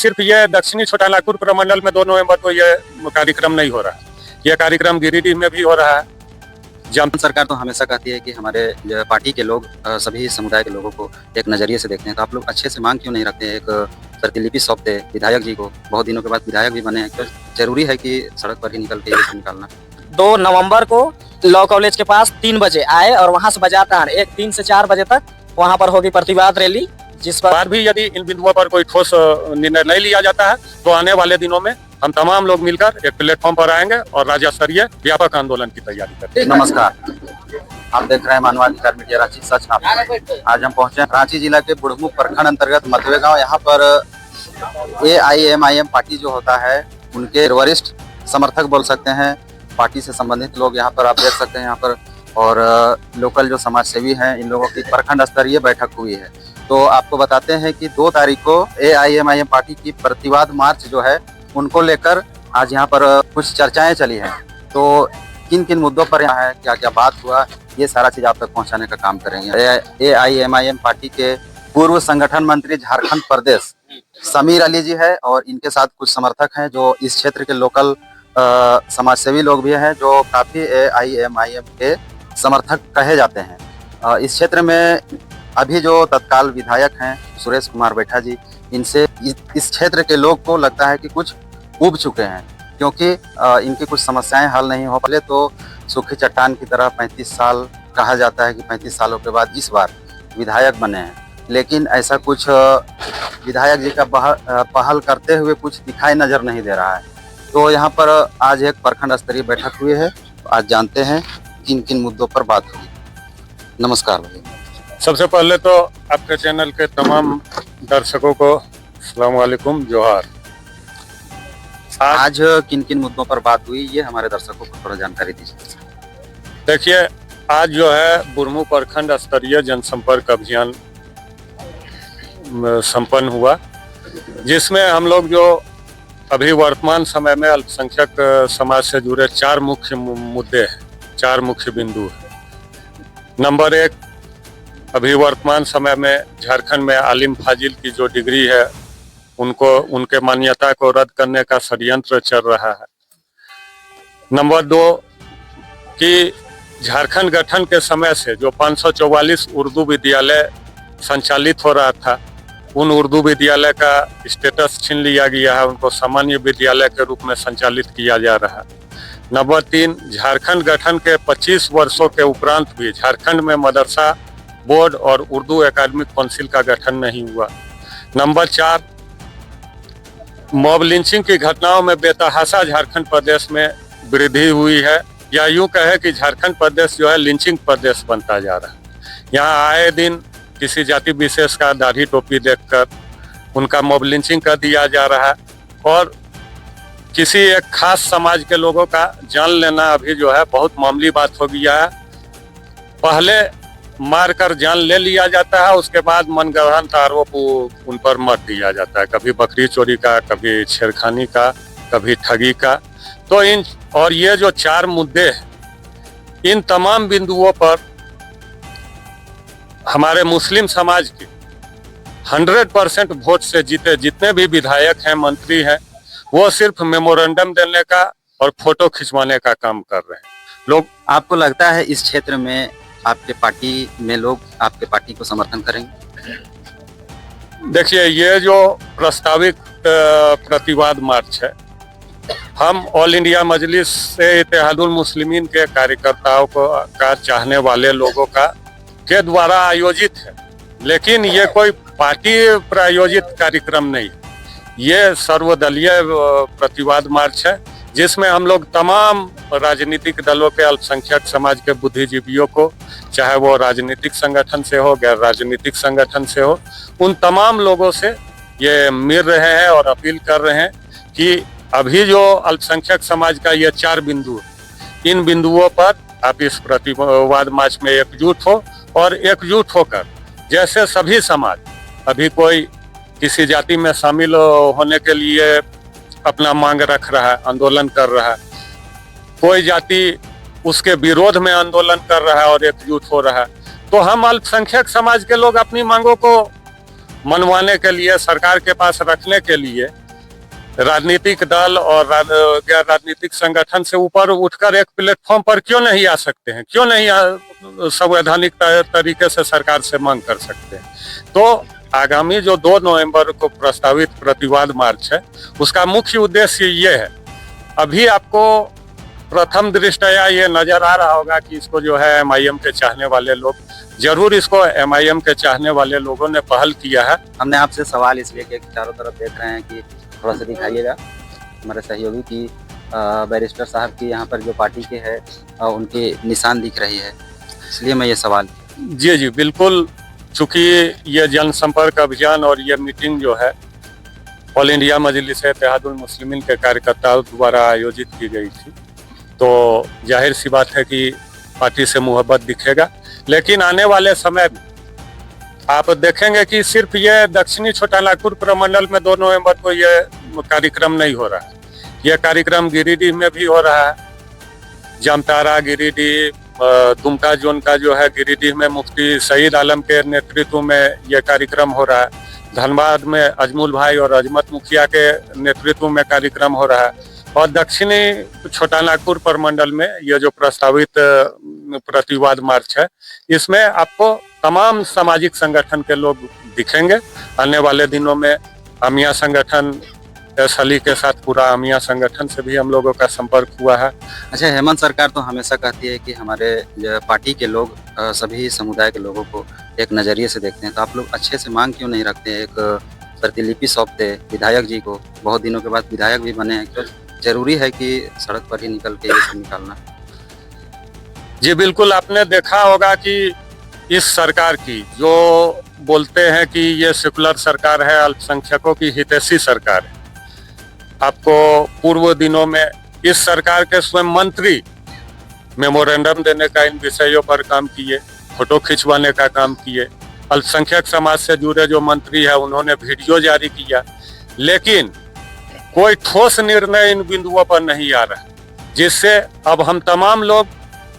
सिर्फ ये दक्षिणी छोटानागपुर प्रमंडल में 2 नवंबर को ये कार्यक्रम नहीं हो रहा, ये कार्यक्रम गिरिडीह में भी हो रहा है। सरकार तो हमेशा कहती है कि हमारे जो पार्टी के लोग सभी समुदाय के लोगों को एक नज़रिए से देखते हैं, तो आप लोग अच्छे से मांग क्यों नहीं रखते? एक प्रतिलिपि सौंपते विधायक जी को, बहुत दिनों के बाद विधायक भी बने हैं, तो जरूरी है कि सड़क पर ही निकल के ये निकालना। 2 नवंबर को लॉ कॉलेज के पास 3 बजे आए और वहां से बाजार 3 से 4 बजे तक वहां पर होगी प्रतिवाद रैली, जिस पर भी यदि इन बिंदुओं पर कोई ठोस निर्णय नहीं लिया जाता है तो आने वाले दिनों में हम तमाम लोग मिलकर एक प्लेटफॉर्म पर आएंगे और राज्य स्तरीय व्यापक आंदोलन की तैयारी करते हैं। नमस्कार, आप देख रहे हैं मानवाधिकार मीडिया रांची सच नाम। आज हम पहुंचे हैं रांची जिला के बुढ़मुख प्रखंड अंतर्गत मतवे गाँव। यहाँ पर AIMIM पार्टी जो होता है उनके वरिष्ठ समर्थक बोल सकते हैं, पार्टी से संबंधित लोग यहाँ पर आप देख सकते हैं यहाँ पर, और लोकल जो समाज सेवी हैं इन लोगों की प्रखंड स्तरीय बैठक हुई है। तो आपको बताते हैं कि 2 तारीख को AIMIM पार्टी की प्रतिवाद मार्च जो है उनको लेकर आज यहाँ पर कुछ चर्चाएं चली हैं। तो किन किन मुद्दों पर यहाँ है, क्या क्या बात हुआ, ये सारा चीज आप तक पहुँचाने का काम करेंगे। AIMIM पार्टी के पूर्व संगठन मंत्री झारखंड प्रदेश समीर अली जी है और इनके साथ कुछ समर्थक हैं जो इस क्षेत्र के लोकल समाज सेवी लोग भी हैं जो काफी AIMIM के समर्थक कहे जाते हैं। इस क्षेत्र में अभी जो तत्काल विधायक हैं सुरेश कुमार बैठा जी, इनसे इस क्षेत्र के लोग को लगता है कि कुछ ऊब चुके हैं, क्योंकि इनकी कुछ समस्याएं हल नहीं हो पाले। तो सूखी चट्टान की तरह 35 साल कहा जाता है कि 35 सालों के बाद इस बार विधायक बने हैं, लेकिन ऐसा कुछ विधायक जी का पहल करते हुए कुछ दिखाई नजर नहीं दे रहा है। तो यहाँ पर आज एक प्रखंड स्तरीय बैठक हुई है, आज जानते हैं किन किन मुद्दों पर बात हुई। नमस्कार भैया। सबसे पहले तो आपके चैनल के तमाम दर्शकों को अस्सलाम वालेकुम, जोहार। आज किन किन मुद्दों पर बात हुई ये हमारे दर्शकों को थोड़ा जानकारी दीजिए। देखिए, आज जो है बुढ़मुख प्रखंड स्तरीय जनसंपर्क अभियान संपन्न हुआ, जिसमें हम लोग जो अभी वर्तमान समय में अल्पसंख्यक समाज से जुड़े 4 मुख्य मुद्दे हैं, 4 मुख्य बिंदु हैं। नंबर 1, अभी वर्तमान समय में झारखंड में आलिम फाजिल की जो डिग्री है उनको उनके मान्यता को रद्द करने का षड्यंत्र चल रहा है। नंबर 2 कि झारखंड गठन के समय से जो 544 उर्दू विद्यालय संचालित हो रहा था, उन उर्दू विद्यालय का स्टेटस छीन लिया गया है, उनको सामान्य विद्यालय के रूप में संचालित किया जा रहा है। नंबर 3, झारखंड गठन के 25 वर्षों के उपरांत भी झारखंड में मदरसा बोर्ड और उर्दू एकेडमिक काउंसिल का गठन नहीं हुआ। नंबर 4, मॉब लिंचिंग की घटनाओं में बेतहाशा झारखंड प्रदेश में वृद्धि हुई है, या यूं कहे कि झारखंड प्रदेश जो है लिंचिंग प्रदेश बनता जा रहा है। यहाँ आए दिन किसी जाति विशेष का दाढ़ी टोपी देखकर उनका मॉब लिंचिंग कर दिया जा रहा है, और किसी एक खास समाज के लोगों का जान लेना अभी जो है बहुत मामूली बात हो गया है। पहले मारकर जान ले लिया जाता है, उसके बाद मनगढ़ंत आरोप उन पर मर दिया जाता है, कभी बकरी चोरी का, कभी छेड़खानी का, कभी ठगी का। तो और ये जो 4 मुद्दे हैं, इन तमाम बिंदुओं पर हमारे मुस्लिम समाज के 100% वोट से जीते जितने भी विधायक हैं, मंत्री हैं, वो सिर्फ मेमोरेंडम देने का और फोटो खिंचवाने का काम कर रहे हैं लोग। आपको लगता है इस क्षेत्र में आपके पार्टी में लोग आपके पार्टी को समर्थन करेंगे? देखिए, ये जो प्रस्तावित प्रतिवाद मार्च है, हम ऑल इंडिया मजलिस से इत्तेहादुल मुस्लिमीन के कार्यकर्ताओं को का चाहने वाले लोगों का के द्वारा आयोजित है, लेकिन ये कोई पार्टी प्रायोजित कार्यक्रम नहीं, ये सर्वदलीय प्रतिवाद मार्च है, जिसमें हम लोग तमाम राजनीतिक दलों के अल्पसंख्यक समाज के बुद्धिजीवियों को, चाहे वो राजनीतिक संगठन से हो, गैर राजनीतिक संगठन से हो, उन तमाम लोगों से ये मिल रहे हैं और अपील कर रहे हैं कि अभी जो अल्पसंख्यक समाज का ये 4 बिंदु, इन बिंदुओं पर आप इस प्रतिवाद मार्च में एकजुट हो, और एकजुट होकर जैसे सभी समाज अभी कोई किसी जाति में शामिल होने के लिए अपना मांग रख रहा है, आंदोलन कर रहा है, कोई जाति उसके विरोध में आंदोलन कर रहा है और एकजुट हो रहा है, तो हम अल्पसंख्यक समाज के लोग अपनी मांगों को मनवाने के लिए, सरकार के पास रखने के लिए राजनीतिक दल और गैर राजनीतिक संगठन से ऊपर उठकर एक प्लेटफॉर्म पर क्यों नहीं आ सकते हैं, क्यों नहीं संवैधानिक तरीके से सरकार से मांग कर सकते हैं। तो आगामी जो 2 नवंबर को प्रस्तावित प्रतिवाद मार्च है, उसका मुख्य उद्देश्य ये है। अभी आपको प्रथम दृष्टया ये नजर आ रहा होगा कि इसको जो है MIM के चाहने वाले लोग, जरूर इसको MIM के चाहने वाले लोगों ने पहल किया है। हमने आपसे सवाल इसलिए किया कि चारों तरफ देख रहे हैं कि थोड़ा सा दिखाइएगा हमारे सहयोगी की बैरिस्टर साहब की यहाँ पर जो पार्टी के है उनके निशान दिख रही है, इसलिए मैं ये सवाल। जी जी बिल्कुल, चूंकि ये जनसंपर्क अभियान और ये मीटिंग जो है ऑल इंडिया मजलिस इत्तेहादुल मुस्लिमीन के कार्यकर्ताओं द्वारा आयोजित की गई थी, तो जाहिर सी बात है कि पार्टी से मोहब्बत दिखेगा। लेकिन आने वाले समय में आप देखेंगे कि सिर्फ ये दक्षिणी छोटा नागपुर प्रमंडल में 2 नवंबर को ये कार्यक्रम नहीं हो रहा है, ये कार्यक्रम गिरिडीह में भी हो रहा है। जामताड़ा, गिरिडीह, दुमका जोन का जो है गिरिडीह में मुफ्ती सईद आलम के नेतृत्व में ये कार्यक्रम हो रहा है। धनबाद में अजमुल भाई और अजमत मुखिया के नेतृत्व में कार्यक्रम हो रहा है। और दक्षिणी छोटा नागपुर प्रमंडल में ये जो प्रस्तावित प्रतिवाद मार्च है, इसमें आपको तमाम सामाजिक संगठन के लोग दिखेंगे। आने वाले दिनों में अमिया संगठन, अली के साथ पूरा अमिया संगठन से भी हम लोगों का संपर्क हुआ है। अच्छा, हेमंत सरकार तो हमेशा कहती है कि हमारे पार्टी के लोग सभी समुदाय के लोगों को एक नज़रिए से देखते हैं, तो आप लोग अच्छे से मांग क्यों नहीं रखते, एक प्रतिलिपि सौंपते विधायक जी को? बहुत दिनों के बाद विधायक भी बने हैं, क्यों जरूरी है कि सड़क पर ही निकल के ये सब निकालना? जी बिल्कुल, आपने देखा होगा कि इस सरकार की जो बोलते हैं कि ये सेकुलर सरकार है, अल्पसंख्यकों की हितैषी सरकार है। आपको पूर्व दिनों में इस सरकार के स्वयं मंत्री मेमोरेंडम देने का इन विषयों पर काम किए, फोटो खिंचवाने का काम किए। अल्पसंख्यक समाज से जुड़े जो मंत्री है उन्होंने वीडियो जारी किया, लेकिन कोई ठोस निर्णय इन बिंदुओं पर नहीं आ रहा, जिससे अब हम तमाम लोग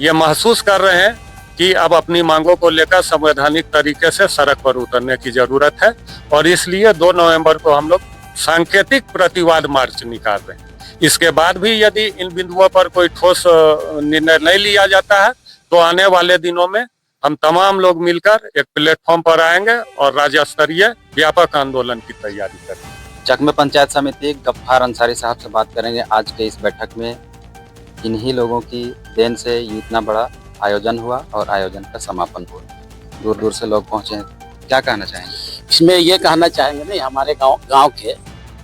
ये महसूस कर रहे हैं कि अब अपनी मांगों को लेकर संवैधानिक तरीके से सड़क पर उतरने की जरूरत है। और इसलिए 2 नवंबर को हम लोग सांकेतिक प्रतिवाद मार्च निकाल रहे हैं। इसके बाद भी यदि इन बिंदुओं पर कोई ठोस निर्णय नहीं लिया जाता है, तो आने वाले दिनों में हम तमाम लोग मिलकर एक प्लेटफॉर्म पर आएंगे और राज्य स्तरीय व्यापक आंदोलन की तैयारी करेंगे। चकमे पंचायत समिति गफ्फार अंसारी साहब से बात करेंगे आज के इस बैठक में। इन्हीं लोगों की देन से इतना बड़ा आयोजन हुआ और आयोजन का समापन हुआ। दूर दूर से लोग पहुंचे हैं, क्या कहना चाहेंगे? इसमें ये कहना चाहेंगे नहीं, हमारे गांव के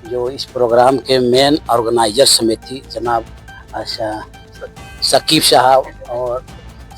जो इस प्रोग्राम के मेन ऑर्गेनाइजर समिति जनाब शकीब साहब और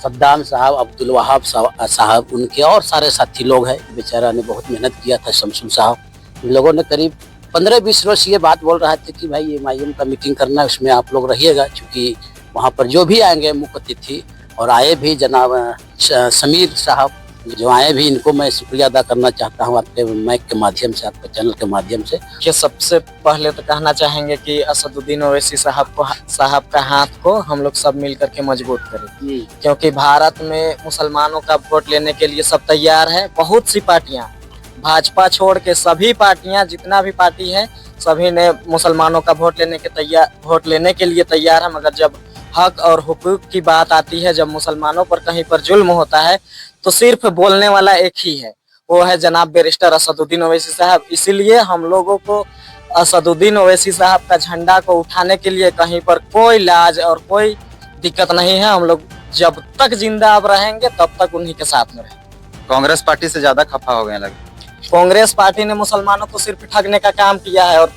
सद्दाम साहब, अब्दुल वहाब साहब, उनके और सारे साथी लोग हैं। बेचारा ने बहुत मेहनत किया था। शमसुल साहब, इन लोगों ने करीब 15-20 रोज ये बात बोल रहे थे कि भाई MIM का मीटिंग करना है, उसमें आप लोग रहिएगा, क्योंकि वहाँ पर जो भी आएंगे मुख्य अतिथि, और आए भी जनाब समीर साहब जो आए भी, इनको मैं शुक्रिया अदा करना चाहता हूँ आपके माइक के माध्यम से, आपके चैनल के माध्यम से। कि सबसे पहले तो कहना चाहेंगे कि असदुद्दीन ओवैसी साहब का हाथ को हम लोग सब मिल करके मजबूत करें, क्योंकि भारत में मुसलमानों का वोट लेने के लिए सब तैयार है। बहुत सी पार्टियां, भाजपा छोड़ के सभी पार्टियां, जितना भी पार्टी है, सभी ने मुसलमानों का वोट लेने के लिए तैयार है। मगर जब हक और हुकूक की बात आती है, जब मुसलमानों पर कहीं पर जुल्म होता है, तो सिर्फ बोलने वाला एक ही है, वो है जनाब बैरिस्टर असदुद्दीन ओवैसी साहब। इसीलिए हम लोगों को असदुद्दीन ओवैसी साहब का झंडा को उठाने के लिए कहीं पर कोई लाज और कोई दिक्कत नहीं है। हम लोग जब तक जिंदा अब रहेंगे तब तक उन्हीं के साथ में रहेंगे। कांग्रेस पार्टी से ज्यादा खफा हो गए लगे। कांग्रेस पार्टी ने मुसलमानों को सिर्फ ठगने का काम किया है, और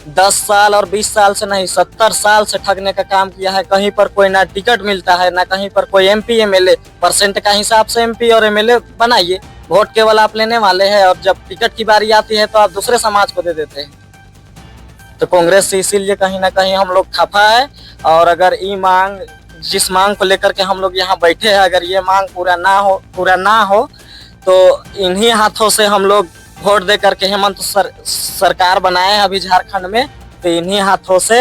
10 साल और 20 साल से नहीं, 70 साल से ठगने का काम किया है। कहीं पर कोई ना टिकट मिलता है, ना कहीं पर कोई MP MLA, परसेंट का हिसाब से MP और MLA बनाइए, वोट केवल आप लेने वाले हैं, और जब टिकट की बारी आती है तो आप दूसरे समाज को दे देते हैं। तो कांग्रेस से इसीलिए कहीं ना कहीं हम लोग खफा है। और अगर जिस मांग को लेकर के हम लोग यहाँ बैठे हैं, अगर ये मांग पूरा ना हो तो इन्हीं हाथों से हम लोग वोट दे करके हेमंत सरकार बनाए हैं अभी झारखंड में, तो इन्हीं हाथों से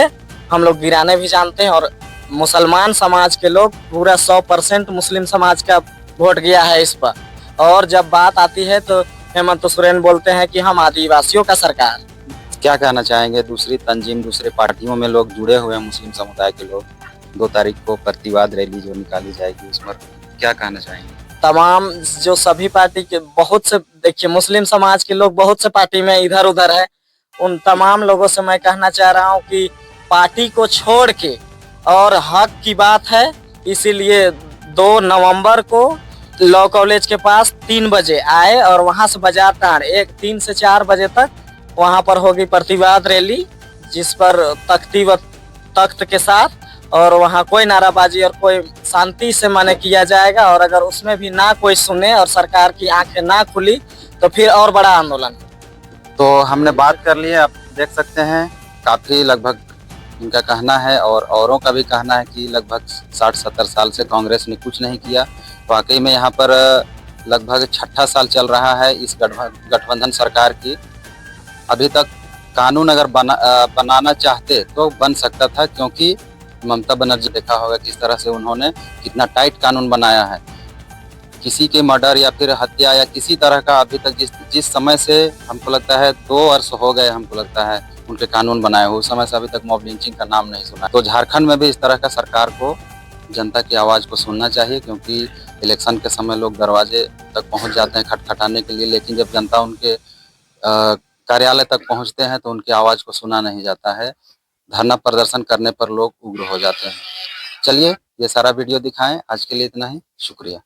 हम लोग गिराने भी जानते हैं। और मुसलमान समाज के लोग पूरा 100% मुस्लिम समाज का वोट गया है इस पर। और जब बात आती है तो हेमंत सोरेन बोलते हैं कि हम आदिवासियों का सरकार। क्या कहना चाहेंगे, दूसरी तंजीम दूसरे पार्टियों में लोग जुड़े हुए हैं, मुस्लिम समुदाय के लोग, 2 तारीख को प्रतिवाद रैली जो निकाली जाएगी उस पर क्या कहना चाहेंगे? तमाम जो सभी पार्टी के बहुत से, देखिए मुस्लिम समाज के लोग बहुत से पार्टी में इधर उधर है, उन तमाम लोगों से मैं कहना चाह रहा हूँ कि पार्टी को छोड़ के, और हक की बात है, इसीलिए 2 नवंबर को लॉ कॉलेज के पास 3 बजे आए और वहां से बाजार टाड़ 3 से 4 बजे तक वहां पर होगी प्रतिवाद रैली, जिस पर तख्त के साथ, और वहां कोई नाराबाजी और कोई शांति से माने किया जाएगा। और अगर उसमें भी ना कोई सुने और सरकार की आंखें ना खुली तो फिर और बड़ा आंदोलन। तो हमने बात कर ली है, आप देख सकते हैं काफी लगभग इनका कहना है और औरों का भी कहना है कि लगभग 60-70 साल से कांग्रेस ने कुछ नहीं किया। वाकई में यहाँ पर लगभग 6ठा साल चल रहा है इस गठबंधन सरकार की। अभी तक कानून अगर बनाना चाहते तो बन सकता था, क्योंकि ममता बनर्जी देखा होगा किस तरह से उन्होंने कितना टाइट कानून बनाया है। किसी के मर्डर या फिर हत्या या किसी तरह का अभी तक जिस समय से हमको लगता है 2 वर्ष हो गए, हमको लगता है उनके कानून बनाए हुए, उस समय से अभी तक मॉब लिंचिंग का नाम नहीं सुना। तो झारखंड में भी इस तरह का सरकार को जनता की आवाज़ को सुनना चाहिए, क्योंकि इलेक्शन के समय लोग दरवाजे तक पहुंच जाते हैं खटखटाने के लिए, लेकिन जब जनता उनके कार्यालय तक पहुंचते हैं तो उनकी आवाज़ को सुना नहीं जाता है। धरना प्रदर्शन करने पर लोग उग्र हो जाते हैं। चलिए ये सारा वीडियो दिखाएं। आज के लिए इतना ही, शुक्रिया।